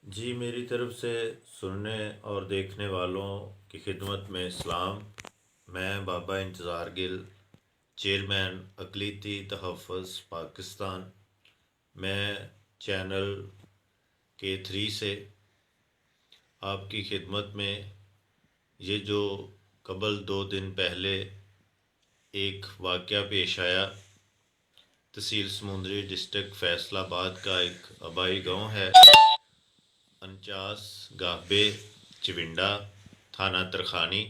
جی میری طرف سے سننے اور دیکھنے والوں کی خدمت میں اسلام۔ میں بابا انتظار گل، چیئرمین اقلیتی تحفظ پاکستان۔ میں چینل K3 سے آپ کی خدمت میں یہ جو قبل 2 دن پہلے ایک واقعہ پیش آیا، تحصیل سمندری ڈسٹرکٹ فیصل آباد کا ایک آبائی گاؤں ہے 49 گاہبے چونڈا، تھانہ ترخانی۔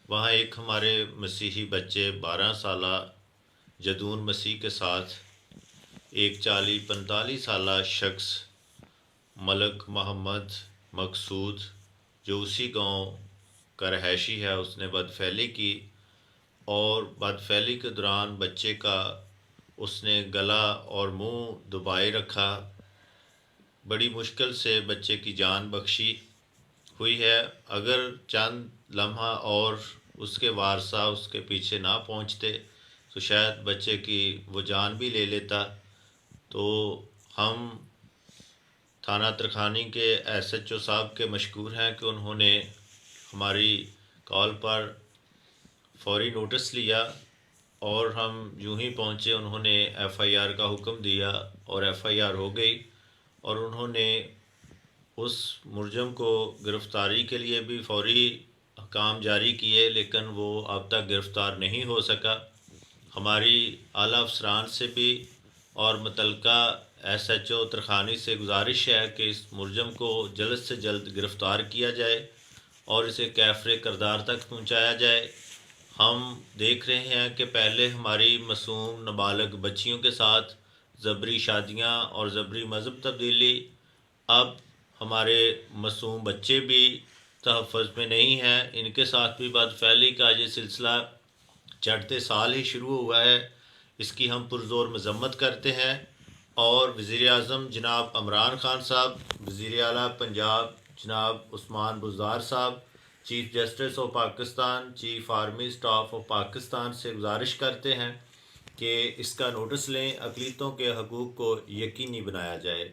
وہاں ایک ہمارے مسیحی بچے 12 سالہ جدون مسیح کے ساتھ ایک 40-45 سالہ شخص ملک محمد مقصود جو اسی گاؤں کا رہائشی ہے، اس نے بدفعلی کی اور بدفعلی کے دوران بچے کا اس نے گلا اور منہ دبائے رکھا۔ بڑی مشکل سے بچے کی جان بخشی ہوئی ہے۔ اگر چند لمحہ اور اس کے وارثہ اس کے پیچھے نہ پہنچتے تو شاید بچے کی وہ جان بھی لے لیتا۔ تو ہم تھانہ ترخانی کے SHO صاحب کے مشکور ہیں کہ انہوں نے ہماری کال پر فوری نوٹس لیا اور ہم یوں ہی پہنچے، انہوں نے FIR کا حکم دیا اور FIR ہو گئی، اور انہوں نے اس ملزم کو گرفتاری کے لیے بھی فوری کام جاری کیے، لیکن وہ اب تک گرفتار نہیں ہو سکا۔ ہماری اعلیٰ افسران سے بھی اور متعلقہ SHO ترخانی سے گزارش ہے کہ اس ملزم کو جلد سے جلد گرفتار کیا جائے اور اسے کیفر کردار تک پہنچایا جائے۔ ہم دیکھ رہے ہیں کہ پہلے ہماری معصوم نابالغ بچیوں کے ساتھ جبری شادیاں اور جبری مذہب تبدیلی، اب ہمارے معصوم بچے بھی تحفظ میں نہیں ہیں، ان کے ساتھ بھی بدفعلی کا یہ سلسلہ چڑھتے سال ہی شروع ہوا ہے۔ اس کی ہم پرزور مذمت کرتے ہیں، اور وزیر اعظم جناب عمران خان صاحب، وزیر اعلیٰ پنجاب جناب عثمان بزدار صاحب، chief justice of Pakistan, chief army staff of Pakistan سے گزارش کرتے ہیں کہ اس کا نوٹس لیں، اقلیتوں کے حقوق کو یقینی بنایا جائے۔